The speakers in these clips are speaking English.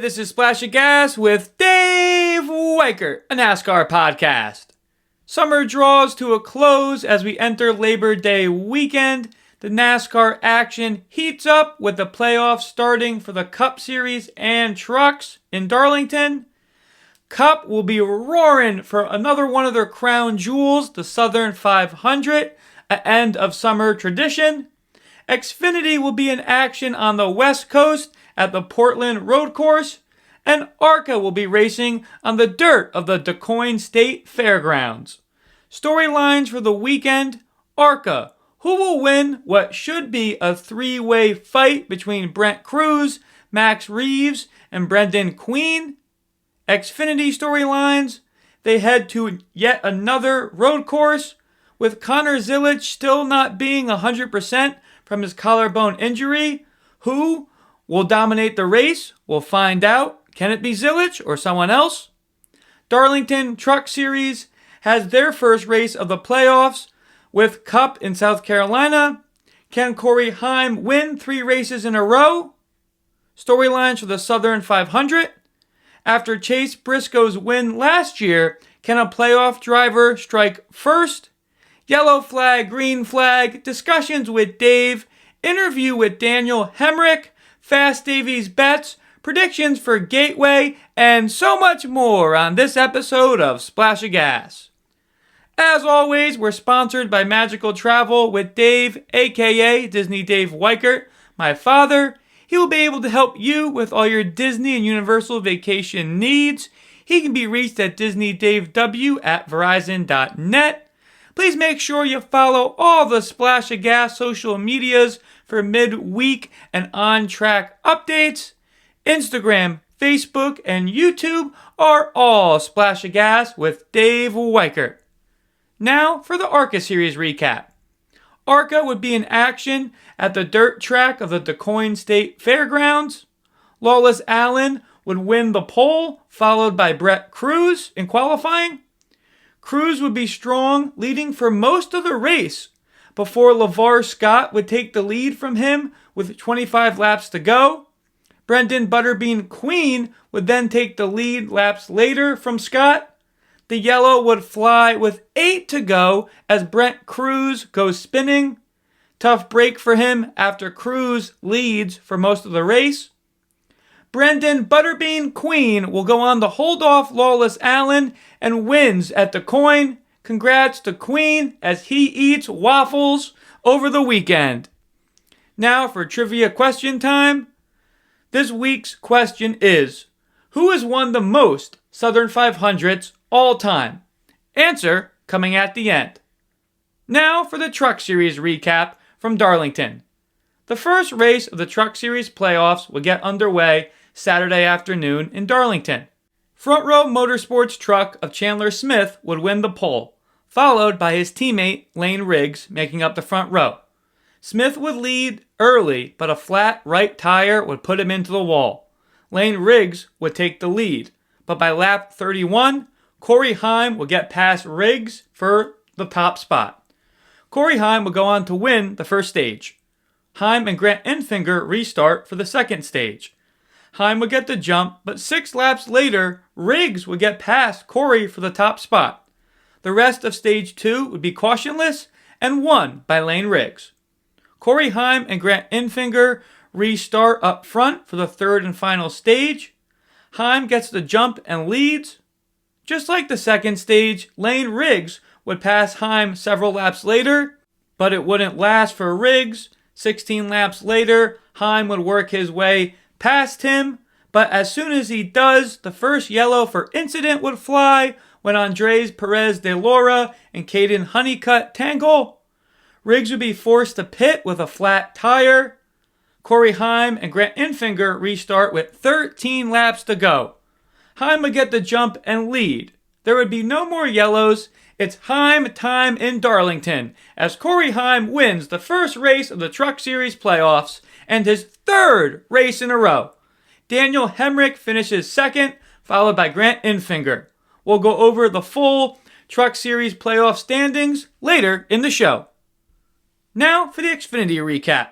this is Splash of Gas with Dave Weichert, a NASCAR podcast. Summer draws to a close as we enter Labor Day weekend. The NASCAR action heats up with the playoffs starting for the Cup Series and trucks in Darlington. Cup will be roaring for another one of their crown jewels, the Southern 500, an end of summer tradition. Xfinity will be in action on the West Coast at the Portland Road Course, and ARCA will be racing on the dirt of the DuQuoin State Fairgrounds. Storylines for the weekend: ARCA, who will win what should be a three-way fight between Brent Crews, Max Reaves, and Brenden Queen. Xfinity storylines: they head to yet another road course, with Connor Zilisch still not being 100% from his collarbone injury. Who will dominate the race? We'll find out. Can it be Zilisch or someone else? Darlington Truck Series has their first race of the playoffs with Cup in South Carolina. Can Corey Heim win 3 races in a row? Storylines for the Southern 500. After Chase Briscoe's win last year, can a playoff driver strike first? Yellow flag, green flag, discussions with Dave, interview with Daniel Hemric, Fast Davies bets, predictions for Gateway, and so much more on this episode of Splash of Gas. As always, we're sponsored by Magical Travel with Dave, aka Disney Dave Weichert, my father. He will be able to help you with all your Disney and Universal vacation needs. He can be reached at DisneyDaveW@Verizon.net. Please make sure you follow all the Splash of Gas social medias for midweek and on-track updates. Instagram, Facebook, and YouTube are all Splash of Gas with Dave Weichert. Now for the ARCA Series recap. ARCA would be in action at the dirt track of the DuQuoin State Fairgrounds. Lawless Alan would win the pole, followed by Brent Crews in qualifying. Crews would be strong, leading for most of the race, before LeVar Scott would take the lead from him with 25 laps to go. Brenden Butterbean Queen would then take the lead laps later from Scott. The yellow would fly with 8 to go as Brent Crews goes spinning. Tough break for him after Crews leads for most of the race. Brenden Butterbean Queen will go on to hold off Lawless Alan and wins at DuQuoin. Congrats to Queen as he eats waffles over the weekend. Now for trivia question time. This week's question is, who has won the most Southern 500s all time? Answer coming at the end. Now for the Truck Series recap from Darlington. The first race of the Truck Series playoffs will get underway Saturday afternoon in Darlington. Front Row Motorsports truck of Chandler Smith would win the pole, followed by his teammate Lane Riggs making up the front row. Smith would lead early, but a flat right tire would put him into the wall. Lane Riggs would take the lead, but by lap 31, Corey Heim would get past Riggs for the top spot. Corey Heim would go on to win the first stage. Heim and Grant Enfinger restart for the second stage. Heim would get the jump, but 6 laps later, Riggs would get past Corey for the top spot. The rest of stage 2 would be cautionless and won by Lane Riggs. Corey Heim and Grant Enfinger restart up front for the third and final stage. Heim gets the jump and leads. Just like the second stage, Lane Riggs would pass Heim several laps later, but it wouldn't last for Riggs. 16 laps later, Heim would work his way past him, but as soon as he does, the first yellow for incident would fly when Andres Perez de Laura and Caden Honeycutt tangle. Riggs would be forced to pit with a flat tire. Corey Heim and Grant Enfinger restart with 13 laps to go. Heim would get the jump and lead. There would be no more yellows. It's Heim time in Darlington as Corey Heim wins the first race of the Truck Series playoffs and his 3rd race in a row. Daniel Hemric finishes second, followed by Grant Enfinger. We'll go over the full Truck Series playoff standings later in the show. Now for the Xfinity recap.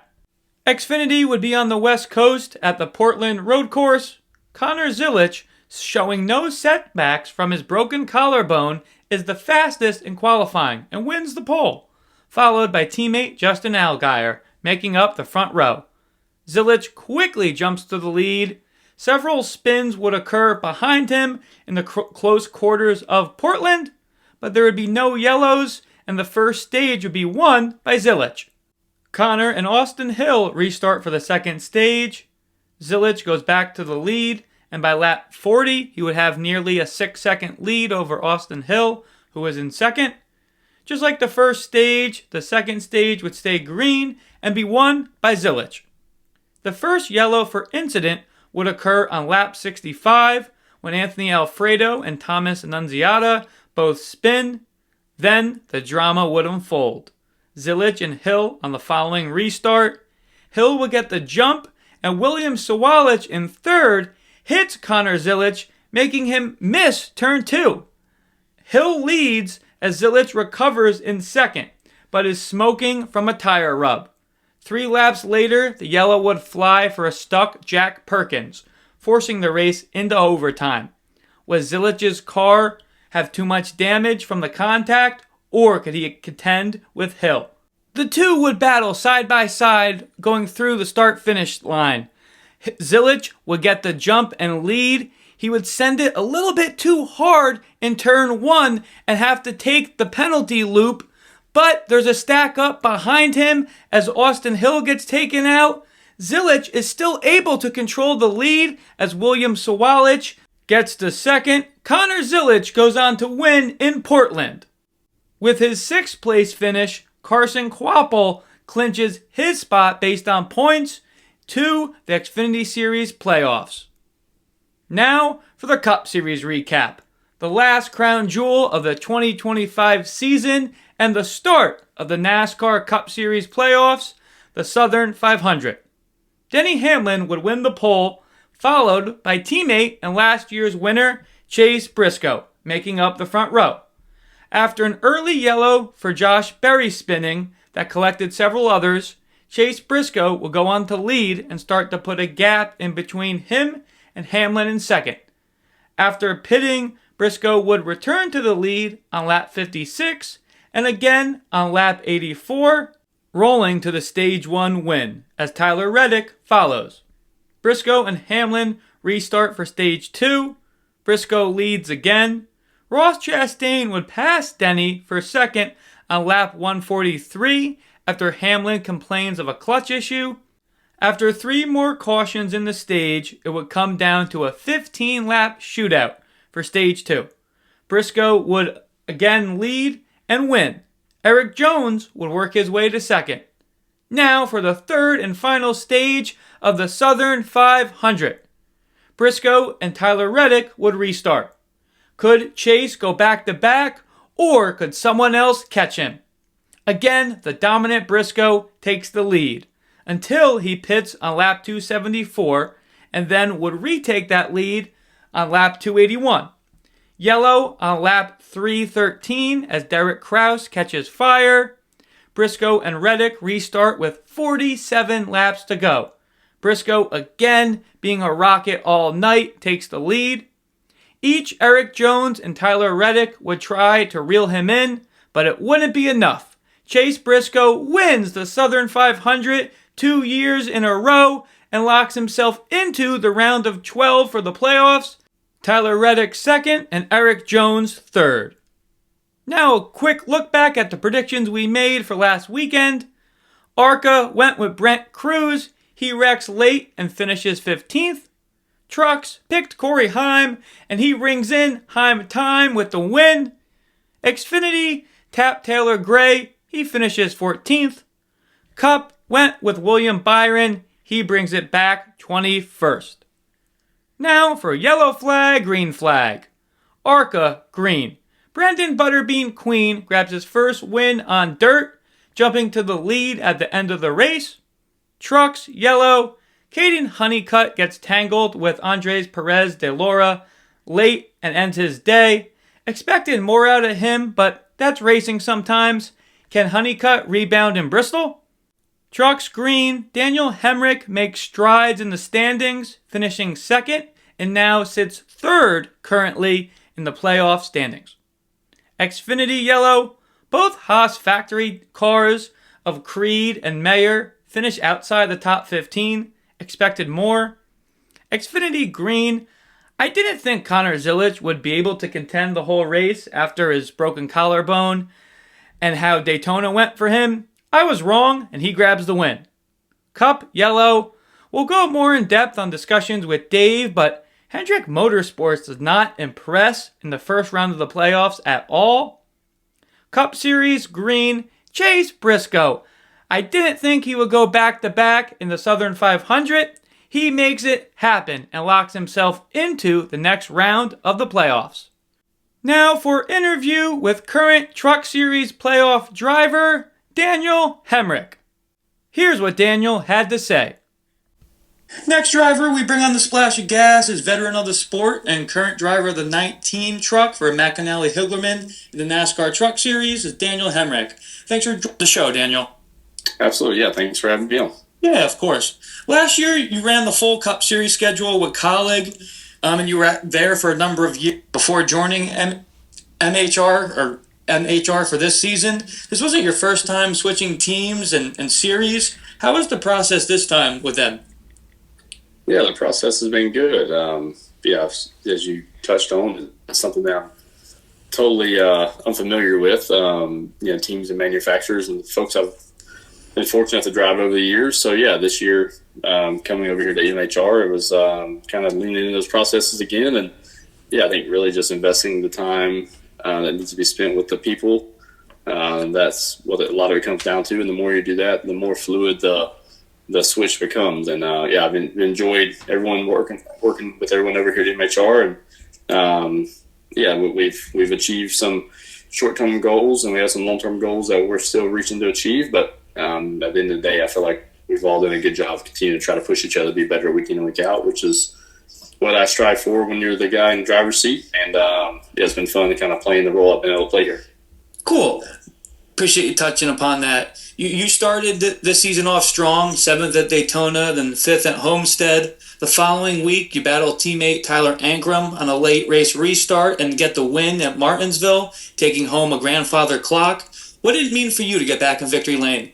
Xfinity would be on the West Coast at the Portland Road Course. Connor Zilisch, showing no setbacks from his broken collarbone, is the fastest in qualifying and wins the pole, followed by teammate Justin Allgaier, making up the front row. Zilisch quickly jumps to the lead. Several spins would occur behind him in the close quarters of Portland, but there would be no yellows, and the first stage would be won by Zilisch. Connor and Austin Hill restart for the second stage. Zilisch goes back to the lead, and by lap 40, he would have nearly a 6-second lead over Austin Hill, who was in second. Just like the first stage, the second stage would stay green and be won by Zilisch. The first yellow for incident would occur on lap 65, when Anthony Alfredo and Thomas Annunziata both spin. Then the drama would unfold. Zilisch and Hill on the following restart. Hill would get the jump, and William Sawalich in third hits Connor Zilisch, making him miss turn 2. Hill leads as Zilisch recovers in second, but is smoking from a tire rub. 3 laps later, the yellow would fly for a stuck Jack Perkins, forcing the race into overtime. Was Zilisch's car have too much damage from the contact, or could he contend with Hill? The two would battle side by side going through the start-finish line. Zilisch would get the jump and lead. He would send it a little bit too hard in turn 1 and have to take the penalty loop, but there's a stack up behind him as Austin Hill gets taken out. Zilisch is still able to control the lead as William Sawalich gets to second. Connor Zilisch goes on to win in Portland. With his 6th place finish, Carson Kvapil clinches his spot based on points to the Xfinity Series playoffs. Now for the Cup Series recap. The last crown jewel of the 2025 season and the start of the NASCAR Cup Series playoffs, the Southern 500. Denny Hamlin would win the pole, followed by teammate and last year's winner, Chase Briscoe, making up the front row. After an early yellow for Josh Berry spinning that collected several others, Chase Briscoe will go on to lead and start to put a gap in between him and Hamlin in second. After pitting, Briscoe would return to the lead on lap 56 and again on lap 84, rolling to the stage 1 win as Tyler Reddick follows. Briscoe and Hamlin restart for stage 2. Briscoe leads again. Ross Chastain would pass Denny for second on lap 143 after Hamlin complains of a clutch issue. After 3 more cautions in the stage, it would come down to a 15-lap shootout for stage 2. Briscoe would again lead and win. Erik Jones would work his way to second. Now for the third and final stage of the Southern 500. Briscoe and Tyler Reddick would restart. Could Chase go back-to-back, or could someone else catch him? Again, the dominant Briscoe takes the lead until he pits on lap 274 and then would retake that lead on lap 281. Yellow on lap 313 as Derek Kraus catches fire. Briscoe and Reddick restart with 47 laps to go. Briscoe, again being a rocket all night, takes the lead. Each Erik Jones and Tyler Reddick would try to reel him in, but it wouldn't be enough. Chase Briscoe wins the Southern 500 2 years in a row and locks himself into the round of 12 for the playoffs. Tyler Reddick second and Erik Jones third. Now a quick look back at the predictions we made for last weekend. ARCA went with Brent Crews. He wrecks late and finishes 15th. Trucks picked Corey Heim, and he rings in Heim time with the win. Xfinity tapped Taylor Gray. He finishes 14th. Cup went with William Byron. He brings it back 21st. Now for yellow flag, green flag. ARCA, green. Brenden Butterbean Queen grabs his first win on dirt, jumping to the lead at the end of the race. Trucks, yellow. Caden Honeycutt gets tangled with Andres Perez de Laura late and ends his day. Expected more out of him, but that's racing sometimes. Can Honeycutt rebound in Bristol? Trucks green. Daniel Hemric makes strides in the standings, finishing second and now sits third currently in the playoff standings. Xfinity Yellow, both Haas factory cars of Creed and Mayer finish outside the top 15. Expected more. Xfinity Green, I didn't think Connor Zilisch would be able to contend the whole race after his broken collarbone and how Daytona went for him. I was wrong, and he grabs the win. Cup Yellow, we'll go more in depth on discussions with Dave, but Hemric Motorsports does not impress in the first round of the playoffs at all. Cup Series Green, Chase Briscoe. I didn't think he would go back-to-back in the Southern 500. He makes it happen and locks himself into the next round of the playoffs. Now for interview with current Truck Series playoff driver, Daniel Hemric. Here's what Daniel had to say. Next driver we bring on the Splash of Gas is veteran of the sport and current driver of the 19 truck for McAnally Higlerman in the NASCAR Truck Series is Daniel Hemric. Thanks for the show, Daniel. Absolutely, yeah. Thanks for having me on. Yeah, of course. Last year you ran the full Cup Series schedule with Colleague, and you were there for a number of years before joining MHR for this season. This wasn't your first time switching teams and series. How was the process this time with them? Yeah, the process has been good. As you touched on, it's something that I'm totally unfamiliar with. Teams and manufacturers and folks I've been fortunate to drive over the years. So, yeah, this year coming over here to MHR, it was kind of leaning into those processes again. And, yeah, I think really just investing the time that needs to be spent with the people. That's what a lot of it comes down to. And the more you do that, the more fluid the switch becomes. And I've enjoyed everyone working with everyone over here at MHR. And we've achieved some short-term goals and we have some long-term goals that we're still reaching to achieve. But at the end of the day, I feel like we've all done a good job of continuing to try to push each other to be better week in and week out, which is what I strive for when you're the guy in the driver's seat. And it's been fun to kind of play in the role I've been able to play here. Cool. Appreciate you touching upon that. You started this season off strong, 7th at Daytona, then 5th at Homestead. The following week, you battle teammate Tyler Ankrum on a late race restart and get the win at Martinsville, taking home a grandfather clock. What did it mean for you to get back in victory lane?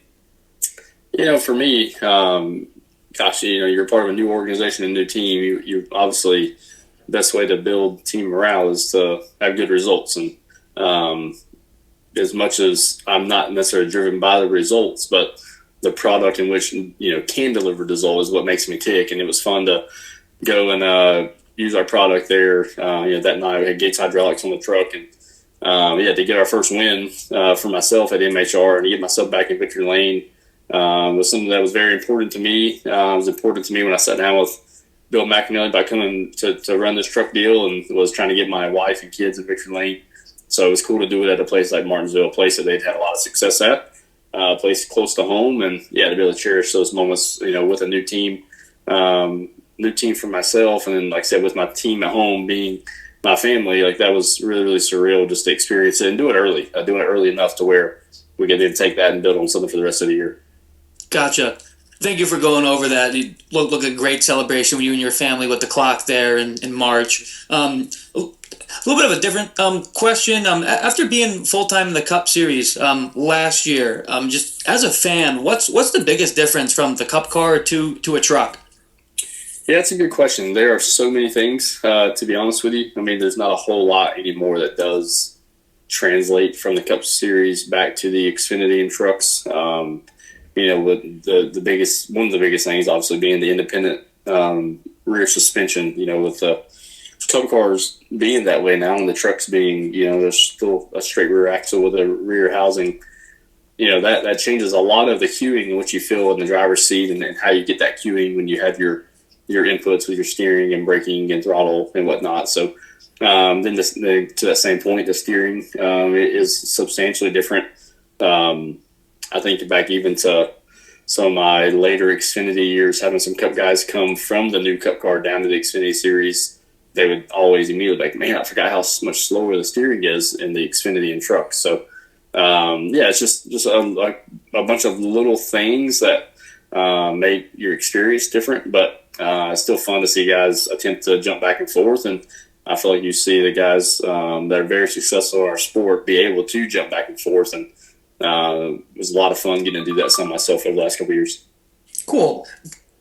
For me, you're part of a new organization, a new team. You obviously, the best way to build team morale is to have good results. And as much as I'm not necessarily driven by the results, but the product in which, can deliver the result is what makes me tick. And it was fun to go and use our product there. That night we had Gates Hydraulics on the truck. And, to get our first win for myself at MHR and to get myself back in victory lane was something that was very important to me. It was important to me when I sat down with Bill McAnally by coming to run this truck deal and was trying to get my wife and kids in victory lane. So it was cool to do it at a place like Martinsville, a place that they'd had a lot of success at, a place close to home, and to be able to cherish those moments, with a new team for myself, and then, like I said, with my team at home being my family, like that was really, really surreal just to experience it and do it early enough to where we could then take that and build on something for the rest of the year. Gotcha. Thank you for going over that. You look a great celebration with you and your family with the clock there in March. A little bit of a different question. After being full-time in the Cup Series last year, just as a fan, what's the biggest difference from the Cup car to a truck? Yeah, that's a good question. There are so many things, to be honest with you. I mean, there's not a whole lot anymore that does translate from the Cup Series back to the Xfinity and trucks. With one of the biggest things obviously being the independent rear suspension, with the Cup cars being that way now and the trucks being, there's still a straight rear axle with a rear housing, that changes a lot of the cueing in which you feel in the driver's seat and how you get that cueing when you have your inputs with your steering and braking and throttle and whatnot. So then to that same point, the steering is substantially different. I think back even to some of my later Xfinity years, having some Cup guys come from the new Cup car down to the Xfinity Series, they would always immediately be like, man, I forgot how much slower the steering is in the Xfinity and trucks. So, it's just a bunch of little things that make your experience different. But It's still fun to see guys attempt to jump back and forth, and I feel like you see the guys that are very successful in our sport be able to jump back and forth, and it was a lot of fun getting to do that some myself over the last couple of years. Cool.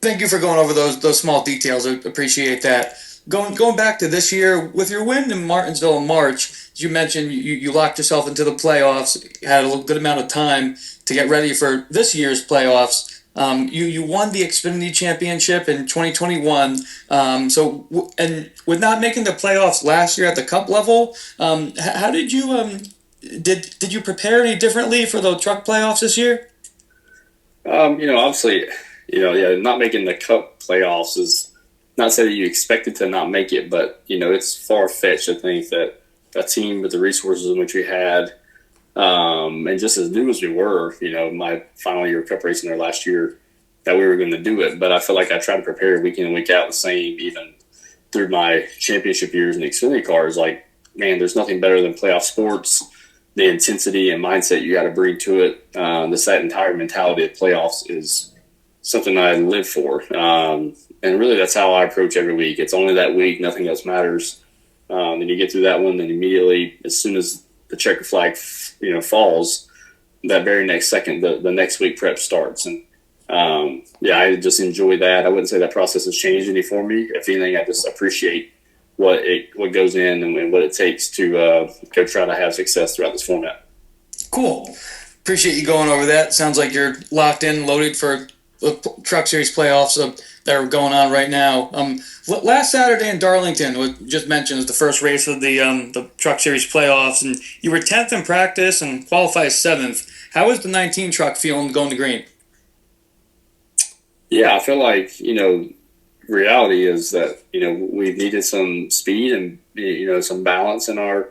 Thank you for going over those small details. I appreciate that. Going back to this year, with your win in Martinsville in March, as you mentioned, you locked yourself into the playoffs, had a good amount of time to get ready for this year's playoffs. You won the Xfinity Championship in 2021. And with not making the playoffs last year at the Cup level, how did you did you prepare any differently for the truck playoffs this year? Obviously, not making the Cup playoffs is not say that you expected to not make it, but it's far fetched to think that a team with the resources in which we had, and just as new as we were, my final year of Cup racing there last year, that we were going to do it. But I feel like I try to prepare week in and week out the same, even through my championship years in the Xfinity cars. Like, man, there's nothing better than playoff sports. The intensity and mindset you got to bring to it, that entire mentality of playoffs is something I live for. And really that's how I approach every week. It's only that week, nothing else matters. Then you get through that one, then immediately, as soon as the checker flag, falls, that very next second, the next week prep starts. And I just enjoy that. I wouldn't say that process has changed any for me. If anything, I just appreciate what goes in and what it takes to go try to have success throughout this format. Cool. Appreciate you going over that. Sounds like you're locked in, loaded for the Truck Series playoffs that are going on right now. Last Saturday in Darlington, what just mentioned, was the first race of the Truck Series playoffs, and you were 10th in practice and qualified 7th. How was the 19 truck feeling going to green? Yeah, I feel like, reality is that, we've needed some speed and, some balance in our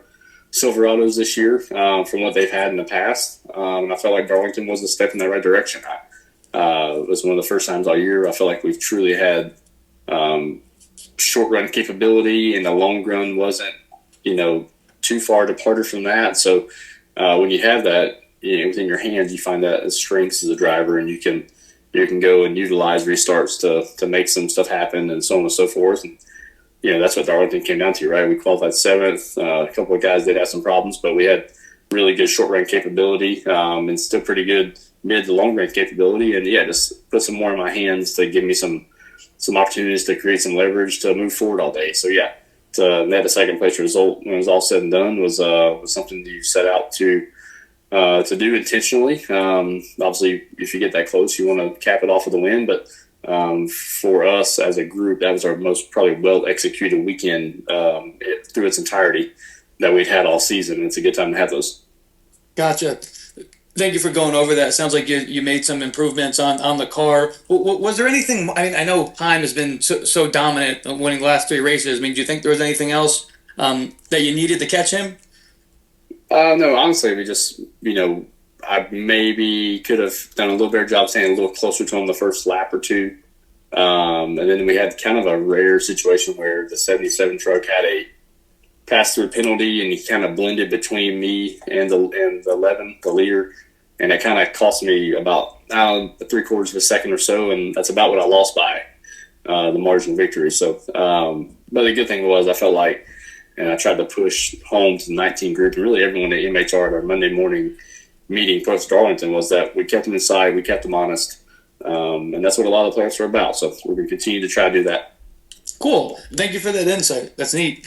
Silverados this year from what they've had in the past. And I felt like Darlington was a step in the right direction. It was one of the first times all year I feel like we've truly had short run capability, and the long run wasn't, too far departed from that. So when you have that within your hands, you find that as strengths as a driver, and you can go and utilize restarts to make some stuff happen, and so on and so forth. And that's what Darlington came down to, right? We qualified 7th. A couple of guys did have some problems, but we had really good short run capability, and still pretty good mid to long range capability. And just put some more in my hands to give me some opportunities to create some leverage to move forward all day. So to net a second place result when it was all said and done was something that you set out to do intentionally. Obviously, if you get that close, you want to cap it off with a win. But for us as a group, that was our most probably well-executed weekend through its entirety that we'd had all season. And it's a good time to have those. Gotcha. Thank you for going over that. It sounds like you made some improvements on the car. Was there anything? I mean, I know Heim has been so dominant, winning the last 3 races. I mean, do you think there was anything else that you needed to catch him? No, honestly, we just, I maybe could have done a little better job staying a little closer to him the first lap or two. And then we had kind of a rare situation where the 77 truck had a pass-through penalty, and he kind of blended between me and the 11, the leader. And it kind of cost me about 3/4 of a second or so, and that's about what I lost by the margin of victory. So, but the good thing was I felt like, and I tried to push home to the 19 group and really everyone at MHR at our Monday morning meeting post Darlington, was that we kept them inside, we kept them honest, and that's what a lot of the players are about. So we're going to continue to try to do that. Cool. Thank you for that insight. That's neat.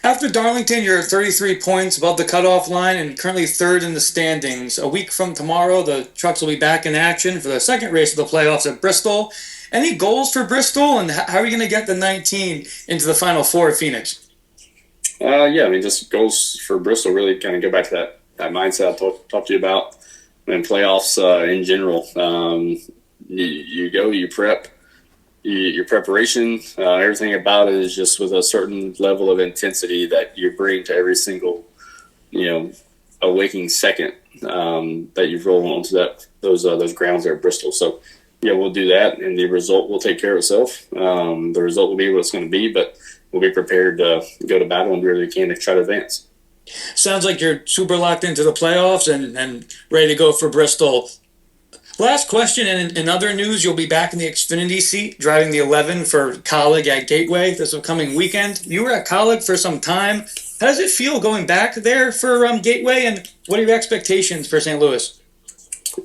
After Darlington, you're 33 points above the cutoff line and currently 3rd in the standings. A week from tomorrow, the trucks will be back in action for the second race of the playoffs at Bristol. Any goals for Bristol, and how are you going to get the 19 into the Final Four at Phoenix? Just goals for Bristol really kind of go back to that mindset I talked to you about in playoffs in general. You go, you prep. Your preparation, everything about it is just with a certain level of intensity that you bring to every single, a waking second that you roll onto those grounds there at Bristol. So, we'll do that, and the result will take care of itself. The result will be what it's going to be, but we'll be prepared to go to battle and do whatever we can to try to advance. Sounds like you're super locked into the playoffs and ready to go for Bristol. Last question, and in other news, you'll be back in the Xfinity seat, driving the 11 for Colleague at Gateway this upcoming weekend. You were at Colleague for some time. How does it feel going back there for Gateway, and what are your expectations for St. Louis?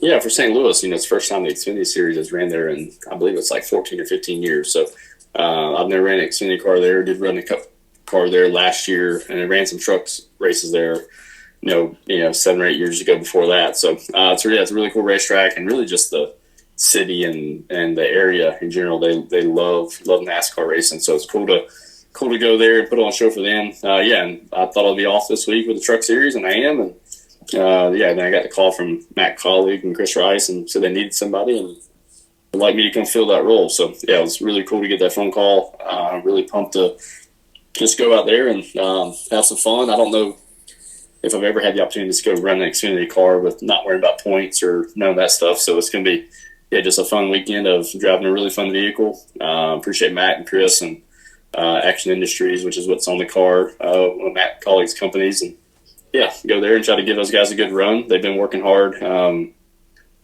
Yeah, for St. Louis, it's the first time the Xfinity Series has ran there in, I believe it's like 14 or 15 years. So I've never ran an Xfinity car there. Did run a cup car there last year, and I ran some trucks races there, 7 or 8 years ago before that. So it's a really cool racetrack, and really just the city and the area in general. They love NASCAR racing, so it's cool to go there and put on a show for them. And I thought I'd be off this week with the Truck Series, and I am. And then I got the call from Matt Colleague and Chris Rice, and so they needed somebody and would like me to come fill that role. So it was really cool to get that phone call. I'm really pumped to just go out there and have some fun. I don't know if I've ever had the opportunity to go run an Xfinity car with not worrying about points or none of that stuff. So it's going to be just a fun weekend of driving a really fun vehicle. Appreciate Matt and Chris and Action Industries, which is what's on the car, one of Matt Colleague's companies. And go there and try to give those guys a good run. They've been working hard.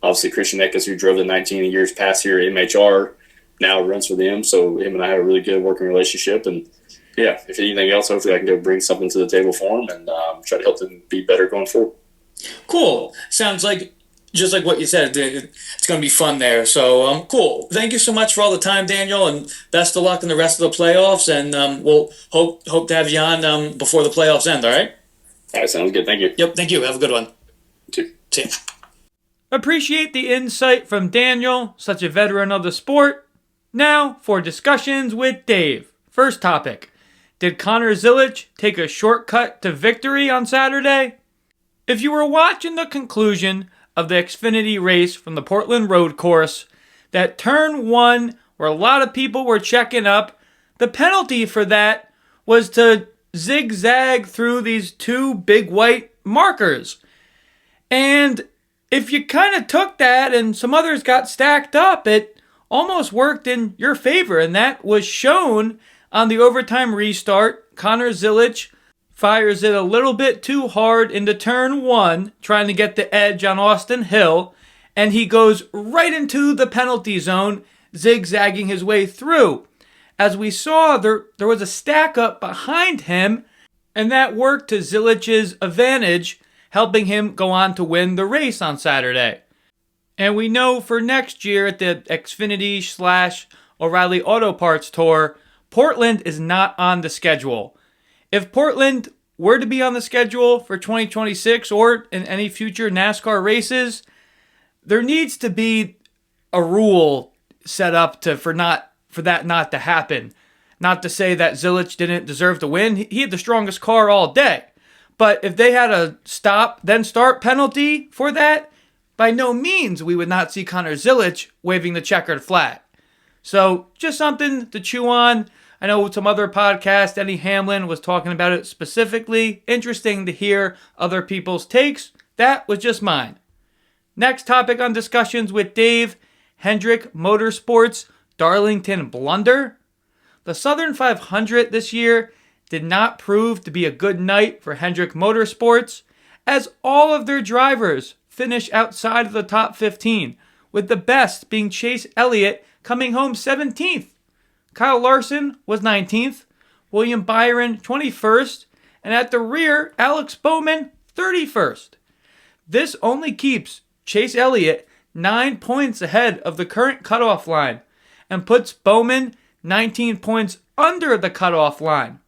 Obviously, Christian Eckes, who drove the 19 years past here at MHR, now runs for them. So him and I have a really good working relationship. And if anything else, hopefully I can go bring something to the table for them and try to help them be better going forward. Cool. Sounds like, just like what you said, it's going to be fun there. So, cool. Thank you so much for all the time, Daniel, and best of luck in the rest of the playoffs. And we'll hope to have you on before the playoffs end, all right? All right, sounds good. Thank you. Yep, thank you. Have a good one. You too. See ya. Appreciate the insight from Daniel, such a veteran of the sport. Now for discussions with Dave. First topic. Did Connor Zilisch take a shortcut to victory on Saturday? If you were watching the conclusion of the Xfinity race from the Portland Road Course, that turn 1 where a lot of people were checking up, the penalty for that was to zigzag through these 2 big white markers. And if you kind of took that and some others got stacked up, it almost worked in your favor, and that was shown on the overtime restart. Connor Zilisch fires it a little bit too hard into turn 1, trying to get the edge on Austin Hill, and he goes right into the penalty zone, zigzagging his way through. As we saw, there was a stack up behind him, and that worked to Zilich's advantage, helping him go on to win the race on Saturday. And we know for next year at the Xfinity/O'Reilly Auto Parts Tour, Portland is not on the schedule. If Portland were to be on the schedule for 2026 or in any future NASCAR races, there needs to be a rule set up for that not to happen. Not to say that Zilisch didn't deserve to win. He had the strongest car all day. But if they had a stop, then start penalty for that, by no means we would not see Connor Zilisch waving the checkered flag. So just something to chew on. I know some other podcasts, Denny Hamlin was talking about it specifically. Interesting to hear other people's takes. That was just mine. Next topic on discussions with Dave, Hemric Motorsports Darlington blunder. The Southern 500 this year did not prove to be a good night for Hemric Motorsports, as all of their drivers finish outside of the top 15, with the best being Chase Elliott coming home 17th. Kyle Larson was 19th, William Byron 21st, and at the rear, Alex Bowman 31st. This only keeps Chase Elliott 9 points ahead of the current cutoff line and puts Bowman 19 points under the cutoff line.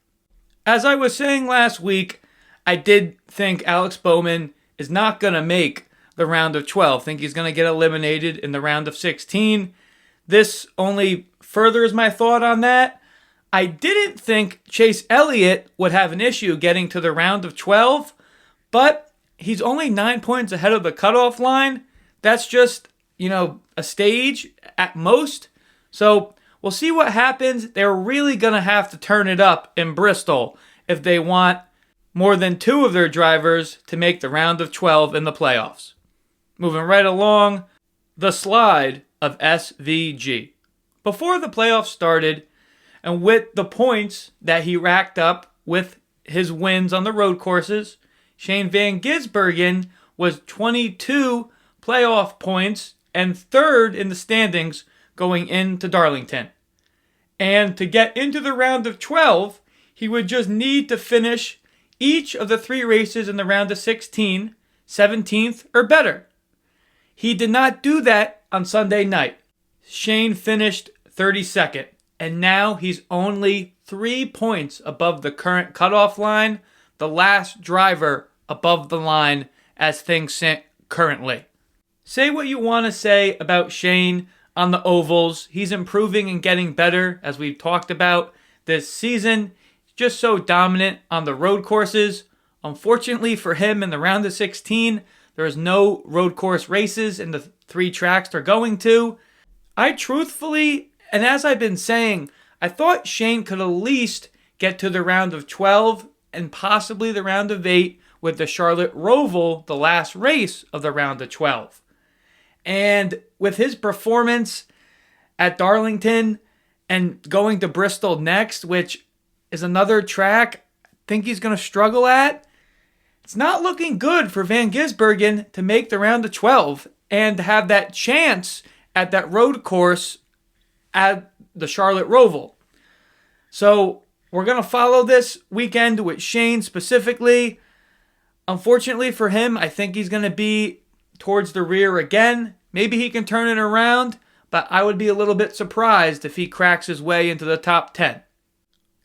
As I was saying last week, I did think Alex Bowman is not going to make the round of 12. I think he's going to get eliminated in the round of 16. This only furthers my thought on that. I didn't think Chase Elliott would have an issue getting to the round of 12, but he's only 9 points ahead of the cutoff line. That's just, a stage at most. So we'll see what happens. They're really going to have to turn it up in Bristol if they want more than 2 of their drivers to make the round of 12 in the playoffs. Moving right along, the slide of SVG. Before the playoffs started, and with the points that he racked up with his wins on the road courses, Shane Van Gisbergen was 22 playoff points and third in the standings going into Darlington. And to get into the round of 12, he would just need to finish each of the 3 races in the round of 16, 17th or better. He did not do that on Sunday night. Shane finished 32nd, and now he's only 3 points above the current cutoff line, the last driver above the line as things sit currently. Say what you want to say about Shane on the ovals. He's improving and getting better, as we've talked about this season. He's just so dominant on the road courses. Unfortunately for him, in the round of 16, there is no road course races in the 3 tracks they're going to. I truthfully, and as I've been saying, I thought Shane could at least get to the round of 12 and possibly the round of 8 with the Charlotte Roval, the last race of the round of 12. And with his performance at Darlington and going to Bristol next, which is another track I think he's going to struggle at, it's not looking good for Van Gisbergen to make the round of 12 and to have that chance at that road course at the Charlotte Roval. So we're going to follow this weekend with Shane specifically. Unfortunately for him, I think he's going to be towards the rear again. Maybe he can turn it around, but I would be a little bit surprised if he cracks his way into the top 10.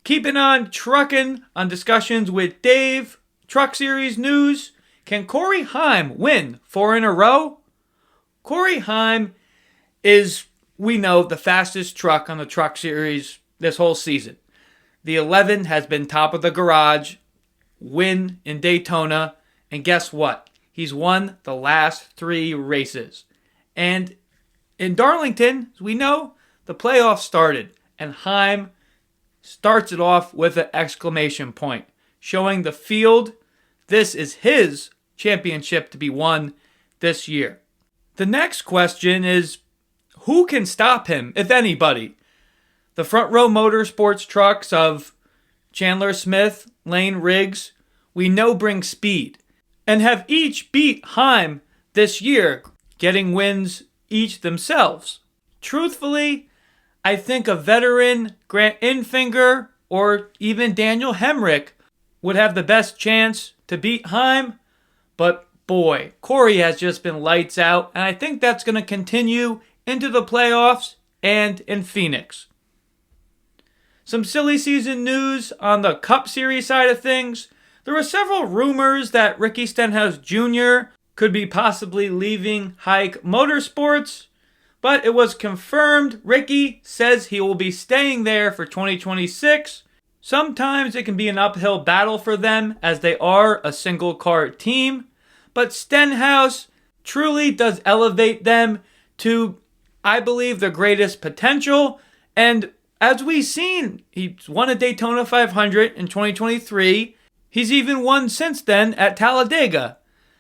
Keeping on trucking on discussions with Dave. Truck Series news. Can Corey Heim win 4 in a row? Corey Heim is, we know, the fastest truck on the Truck Series this whole season. The 11 has been top of the garage, win in Daytona, and guess what? He's won the last 3 races. And in Darlington, as we know, the playoffs started, and Heim starts it off with an exclamation point, showing the field this is his championship to be won this year. The next question is, who can stop him, if anybody? The Front Row Motorsports trucks of Chandler Smith, Lane Riggs, we know bring speed, and have each beat Heim this year, getting wins each themselves. Truthfully, I think a veteran, Grant Infinger, or even Daniel Hemric would have the best chance to beat Heim, but boy, Corey has just been lights out, and I think that's going to continue into the playoffs and in Phoenix. Some silly season news on the Cup Series side of things. There were several rumors that Ricky Stenhouse Jr. could be possibly leaving Hike Motorsports, but it was confirmed Ricky says he will be staying there for 2026. Sometimes it can be an uphill battle for them as they are a single car team, but Stenhouse truly does elevate them to, I believe, the greatest potential. And as we've seen, he's won a Daytona 500 in 2023. He's even won since then at Talladega.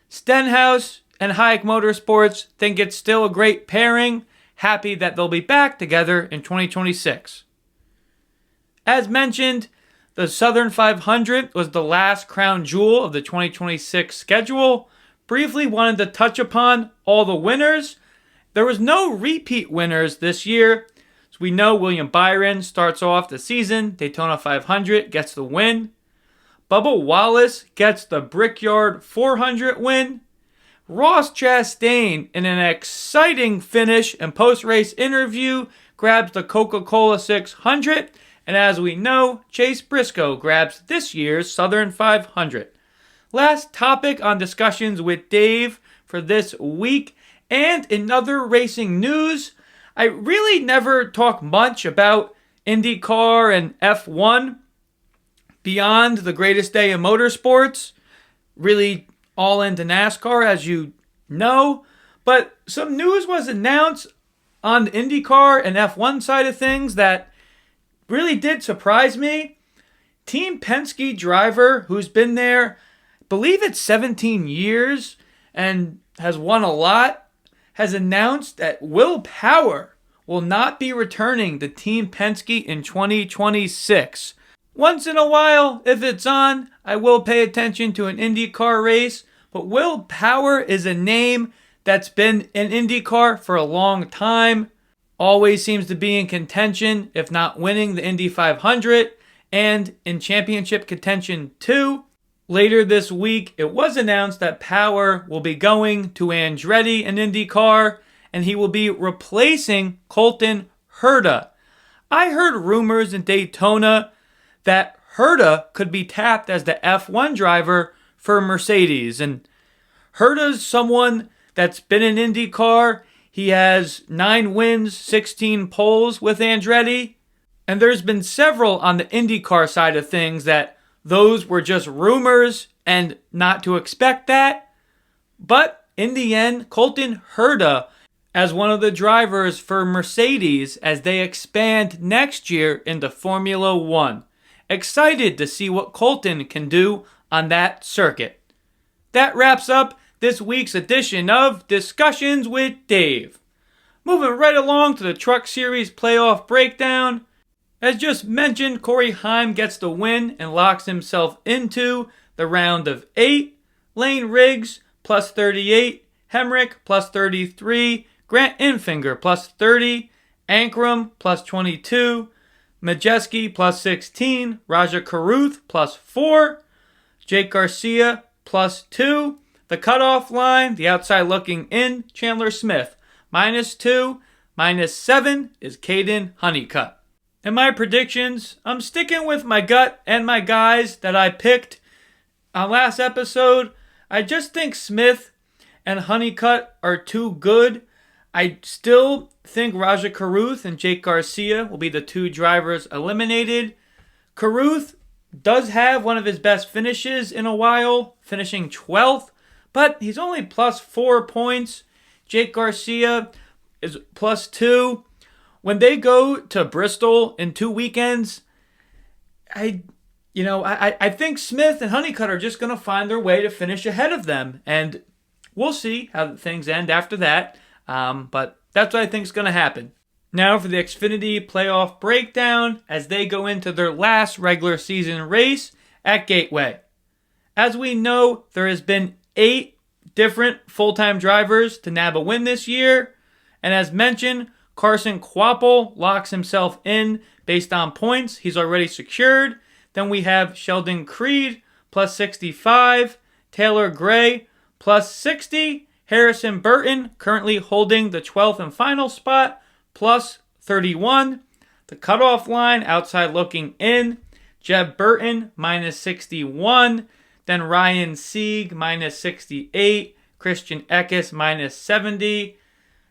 Stenhouse and Hayek Motorsports think it's still a great pairing. Happy that they'll be back together in 2026. As mentioned, the Southern 500 was the last crown jewel of the 2026 schedule. Briefly wanted to touch upon all the winners. There was no repeat winners this year. So we know William Byron starts off the season, Daytona 500, gets the win. Bubba Wallace gets the Brickyard 400 win. Ross Chastain, in an exciting finish and post-race interview, grabs the Coca-Cola 600. And as we know, Chase Briscoe grabs this year's Southern 500. Last topic on discussions with Dave for this week. And in other racing news, I really never talk much about IndyCar and F1 beyond the greatest day in motorsports. Really all into NASCAR, as you know. But some news was announced on the IndyCar and F1 side of things that really did surprise me. Team Penske driver who's been there, I believe it's 17 years and has won a lot, has announced that Will Power will not be returning to Team Penske in 2026. Once in a while, if it's on, I will pay attention to an IndyCar race, but Will Power is a name that's been in IndyCar for a long time. Always seems to be in contention, if not winning the Indy 500, and in championship contention too. Later this week, it was announced that Power will be going to Andretti in IndyCar, and he will be replacing Colton Herta. I heard rumors in Daytona that Herta could be tapped as the F1 driver for Mercedes, and Herta's someone that's been in IndyCar. He has 9 wins, 16 poles with Andretti. And there's been several on the IndyCar side of things that those were just rumors and not to expect that. But in the end, Colton Herta as one of the drivers for Mercedes as they expand next year into Formula One. Excited to see what Colton can do on that circuit. That wraps up this week's edition of Discussions with Dave. Moving right along to the Truck Series playoff breakdown. As just mentioned, Corey Heim gets the win and locks himself into the round of 8. Lane Riggs plus 38, Hemric plus 33, Grant Enfinger plus 30, Ankrum plus 22, Majeski plus 16, Raja Caruth plus 4, Jake Garcia plus 2. The cutoff line, the outside looking in, Chandler Smith, -2, -7 is Caden Honeycutt. In my predictions, I'm sticking with my gut and my guys that I picked on last episode. I just think Smith and Honeycutt are too good. I still think Raja Caruth and Jake Garcia will be the 2 drivers eliminated. Caruth does have one of his best finishes in a while, finishing 12th. But he's only plus 4 points. Jake Garcia is plus 2. When they go to Bristol in 2 weekends, I think Smith and Honeycutt are just going to find their way to finish ahead of them. And we'll see how things end after that. But that's what I think is going to happen. Now for the Xfinity playoff breakdown as they go into their last regular season race at Gateway. As we know, there has been 8 different full-time drivers to nab a win this year. And as mentioned, Carson Kvapil locks himself in based on points he's already secured. Then we have Sheldon Creed plus 65, Taylor Gray plus 60, Harrison Burton currently holding the 12th and final spot plus 31. The cutoff line outside looking in, Jeb Burton -61. Then Ryan Sieg -68, Christian Eckes -70.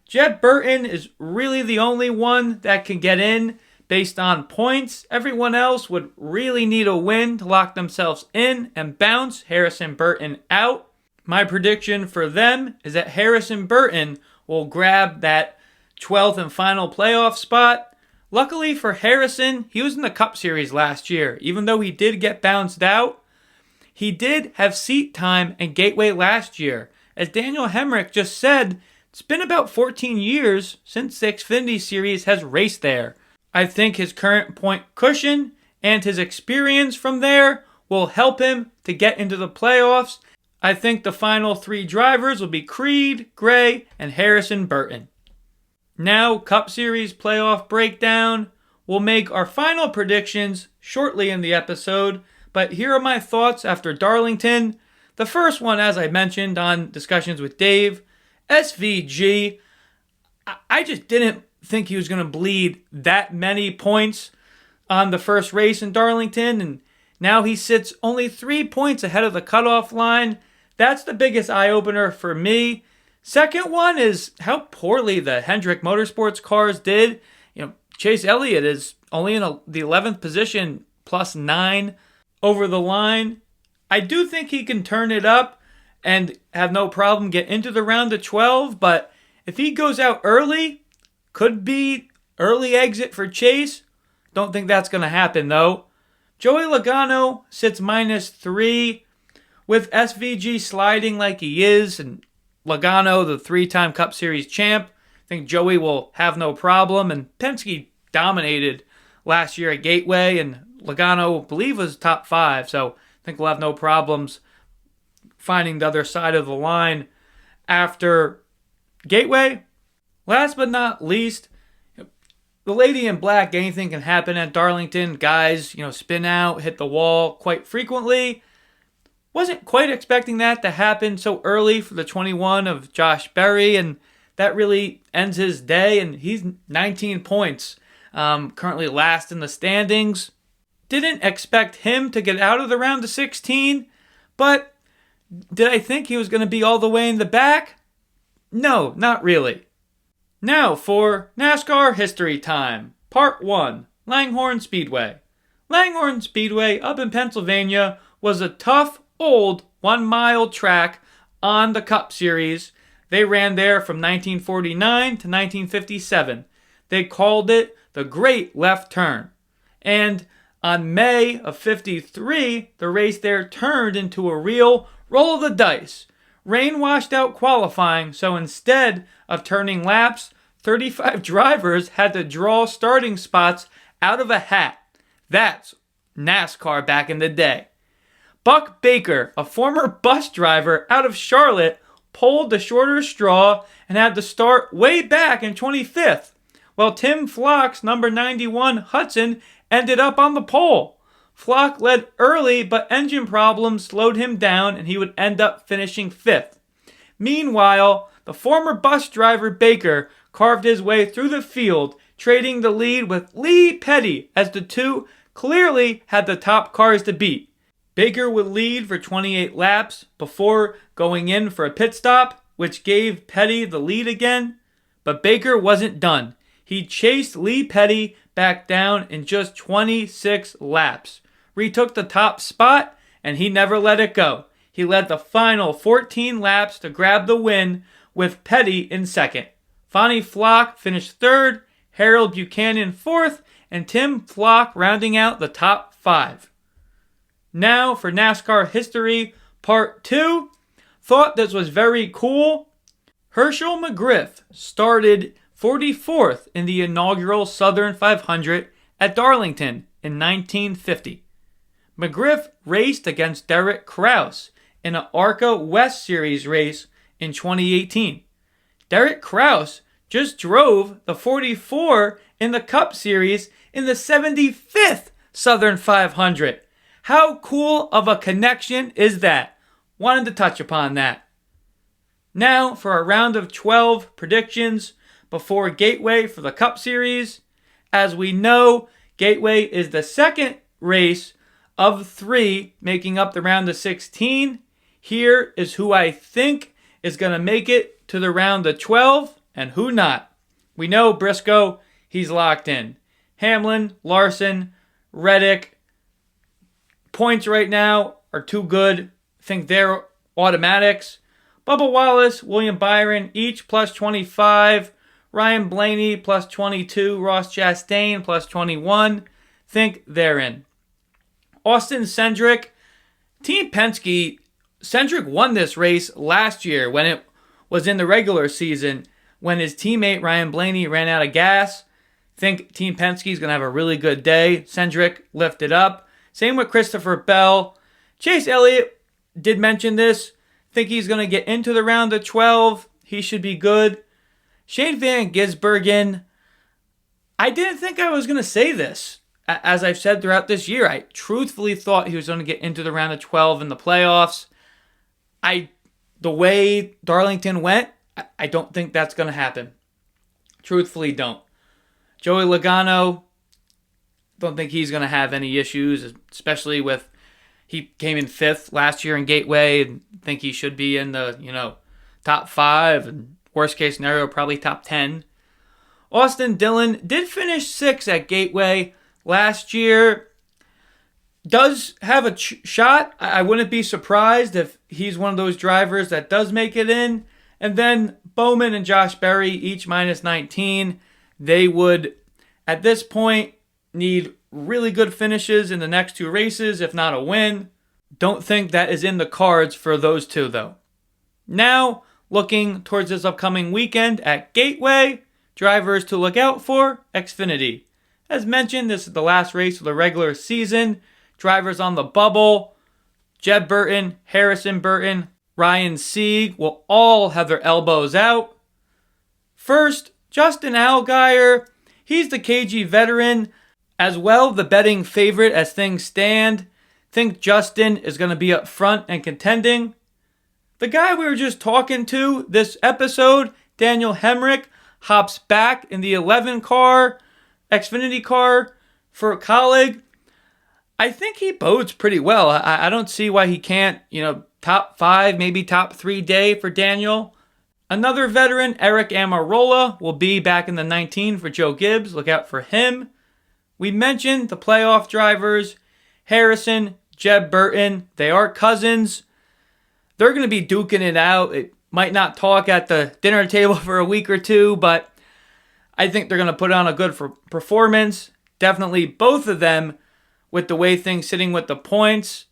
Jeb Burton is really the only one that can get in based on points. Everyone else would really need a win to lock themselves in and bounce Harrison Burton out. My prediction for them is that Harrison Burton will grab that 12th and final playoff spot. Luckily for Harrison, he was in the Cup Series last year. Even though he did get bounced out, he did have seat time in Gateway last year. As Daniel Hemric just said, it's been about 14 years since the Xfinity Series has raced there. I think his current point cushion and his experience from there will help him to get into the playoffs. I think the final 3 drivers will be Creed, Gray, and Harrison Burton. Now, Cup Series playoff breakdown. We'll make our final predictions shortly in the episode, but here are my thoughts after Darlington. The first one, as I mentioned on Discussions with Dave, SVG. I just didn't think he was going to bleed that many points on the first race in Darlington, and now he sits only 3 points ahead of the cutoff line. That's the biggest eye-opener for me. Second one is how poorly the Hendrick Motorsports cars did. Chase Elliott is only in the 11th position, plus 9 over the line. I do think he can turn it up and have no problem get into the round of 12, but if he goes out early, could be early exit for Chase. Don't think that's going to happen, though. Joey Logano sits -3 with SVG sliding like he is, and Logano, the 3-time Cup Series champ. I think Joey will have no problem, and Penske dominated last year at Gateway, and Logano, I believe, was top 5, so I think we'll have no problems finding the other side of the line after Gateway, last but not least, the lady in black, anything can happen at Darlington. Guys, spin out, hit the wall quite frequently. Wasn't quite expecting that to happen so early for the 21 of Josh Berry, and that really ends his day, and he's 19 points, currently last in the standings. Didn't expect him to get out of the round of 16, but did I think he was going to be all the way in the back? No, not really. Now for NASCAR History Time, Part 1, Langhorne Speedway. Langhorne Speedway up in Pennsylvania was a tough, old 1-mile track on the Cup Series. They ran there from 1949 to 1957. They called it the Great Left Turn. And on May of 53, the race there turned into a real roll of the dice. Rain washed out qualifying, so instead of turning laps, 35 drivers had to draw starting spots out of a hat. That's NASCAR back in the day. Buck Baker, a former bus driver out of Charlotte, pulled the shorter straw and had to start way back in 25th, while Tim Flock's number 91 Hudson ended up on the pole. Flock led early, but engine problems slowed him down and he would end up finishing 5th. Meanwhile, the former bus driver Baker carved his way through the field, trading the lead with Lee Petty as the two clearly had the top cars to beat. Baker would lead for 28 laps before going in for a pit stop, which gave Petty the lead again. But Baker wasn't done. He chased Lee Petty back down in just 26 laps, retook the top spot, and he never let it go. He led the final 14 laps to grab the win with Petty in second. Fonnie Flock finished third, Harold Buchanan fourth, and Tim Flock rounding out the top 5. Now for NASCAR History Part 2. Thought this was very cool. Herschel McGriff started 44th in the inaugural Southern 500 at Darlington in 1950. McGriff raced against Derek Kraus in an ARCA West Series race in 2018. Derek Kraus just drove the 44 in the Cup Series in the 75th Southern 500. How cool of a connection is that? Wanted to touch upon that. Now for a round of 12 predictions before Gateway for the Cup Series. As we know, Gateway is the second race of 3 making up the round of 16. Here is who I think is going to make it to the round of 12 and who not. We know Briscoe, he's locked in. Hamlin, Larson, Reddick. Points right now are too good. I think they're automatics. Bubba Wallace, William Byron, each plus 25. Ryan Blaney plus 22. Ross Chastain plus 21. Think they're in. Austin Cindric. Team Penske. Cindric won this race last year when it was in the regular season when his teammate Ryan Blaney ran out of gas. Think Team Penske is going to have a really good day. Cindric lifted up. Same with Christopher Bell. Chase Elliott did mention this. Think he's going to get into the round of 12. He should be good. Shane Van Gisbergen. I didn't think I was going to say this. As I've said throughout this year, I truthfully thought he was going to get into the round of 12 in the playoffs. The way Darlington went, I don't think that's going to happen. Truthfully, don't. Joey Logano, don't think he's going to have any issues, especially with he came in 5th last year in Gateway and think he should be in the, top 5 and worst case scenario, probably top 10. Austin Dillon did finish 6th at Gateway last year. Does have a shot. I wouldn't be surprised if he's one of those drivers that does make it in. And then Bowman and Josh Berry, each minus 19. They would, at this point, need really good finishes in the next 2 races, if not a win. Don't think that is in the cards for those 2, though. Now, looking towards this upcoming weekend at Gateway, drivers to look out for, Xfinity. As mentioned, this is the last race of the regular season. Drivers on the bubble, Jeb Burton, Harrison Burton, Ryan Sieg will all have their elbows out. First, Justin Allgaier. He's the KG veteran, as well the betting favorite as things stand. Think Justin is going to be up front and contending. The guy we were just talking to this episode, Daniel Hemric, hops back in the 11 car, Xfinity car for Colleague. I think he bodes pretty well. I don't see why he can't, top 5, maybe top 3 day for Daniel. Another veteran, Eric Amarola, will be back in the 19 for Joe Gibbs. Look out for him. We mentioned the playoff drivers, Harrison, Jeb Burton. They are cousins. They're going to be duking it out. It might not talk at the dinner table for a week or two, but I think they're going to put on a good performance. Definitely both of them with the way things sitting with the points.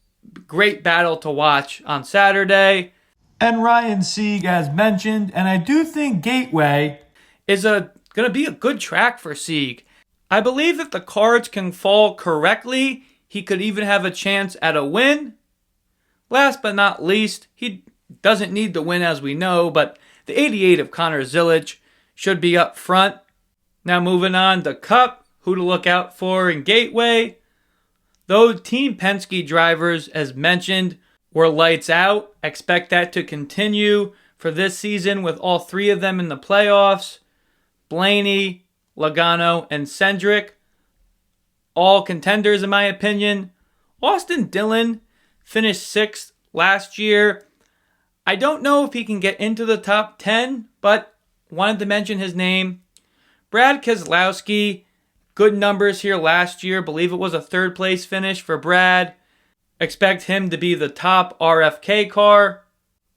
Great battle to watch on Saturday. And Ryan Sieg, as mentioned, and I do think Gateway is going to be a good track for Sieg. I believe if the cards can fall correctly, he could even have a chance at a win. Last but not least, he doesn't need the win as we know, but the 88 of Connor Zilisch should be up front. Now moving on to Cup, who to look out for in Gateway. Those Team Penske drivers, as mentioned, were lights out. Expect that to continue for this season with all 3 of them in the playoffs. Blaney, Logano, and Cindric, all contenders in my opinion. Austin Dillon finished 6th last year. I don't know if he can get into the top 10, but wanted to mention his name. Brad Keselowski, good numbers here last year. Believe it was a 3rd place finish for Brad. Expect him to be the top RFK car.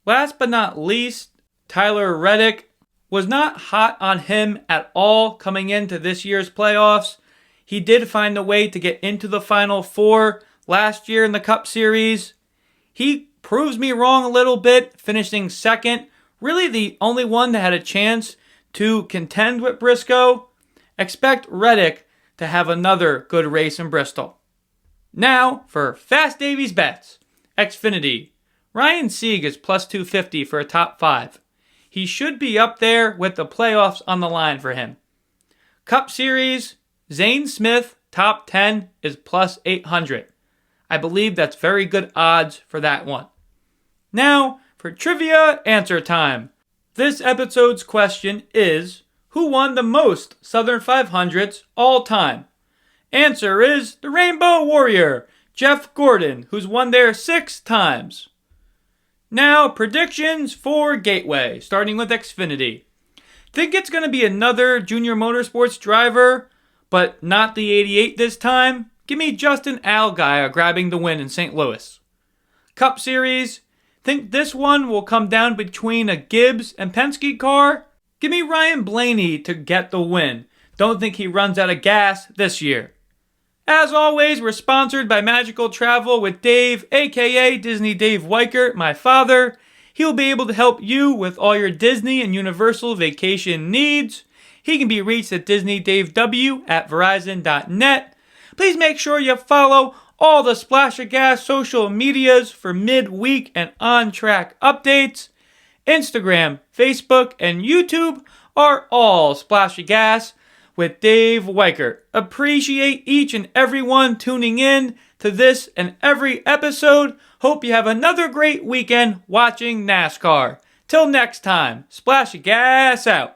Last but not least, Tyler Reddick. Was not hot on him at all coming into this year's playoffs. He did find a way to get into the Final 4 last year in the Cup Series. He proves me wrong a little bit, finishing 2nd. Really the only one that had a chance to contend with Briscoe. Expect Reddick to have another good race in Bristol. Now for Fast Davies bets. Xfinity. Ryan Sieg is plus 250 for a top 5. He should be up there with the playoffs on the line for him. Cup Series, Zane Smith, top 10, is plus 800. I believe that's very good odds for that one. Now, for trivia answer time. This episode's question is, who won the most Southern 500s all time? Answer is the Rainbow Warrior, Jeff Gordon, who's won there 6 times. Now, predictions for Gateway, starting with Xfinity. Think it's going to be another Junior Motorsports driver, but not the 88 this time. Give me Justin Allgaier grabbing the win in St. Louis. Cup Series. Think this one will come down between a Gibbs and Penske car. Give me Ryan Blaney to get the win. Don't think he runs out of gas this year. As always, we're sponsored by Magical Travel with Dave, aka Disney Dave Weichert, my father. He'll be able to help you with all your Disney and Universal vacation needs. He can be reached at DisneyDaveW@Verizon.net. Please make sure you follow all the Splash of Gas social medias for midweek and on-track updates. Instagram, Facebook, and YouTube are all Splash of Gas with Dave Weichert. Appreciate each and every one tuning in to this and every episode. Hope you have another great weekend watching NASCAR. Till next time, Splash of Gas out.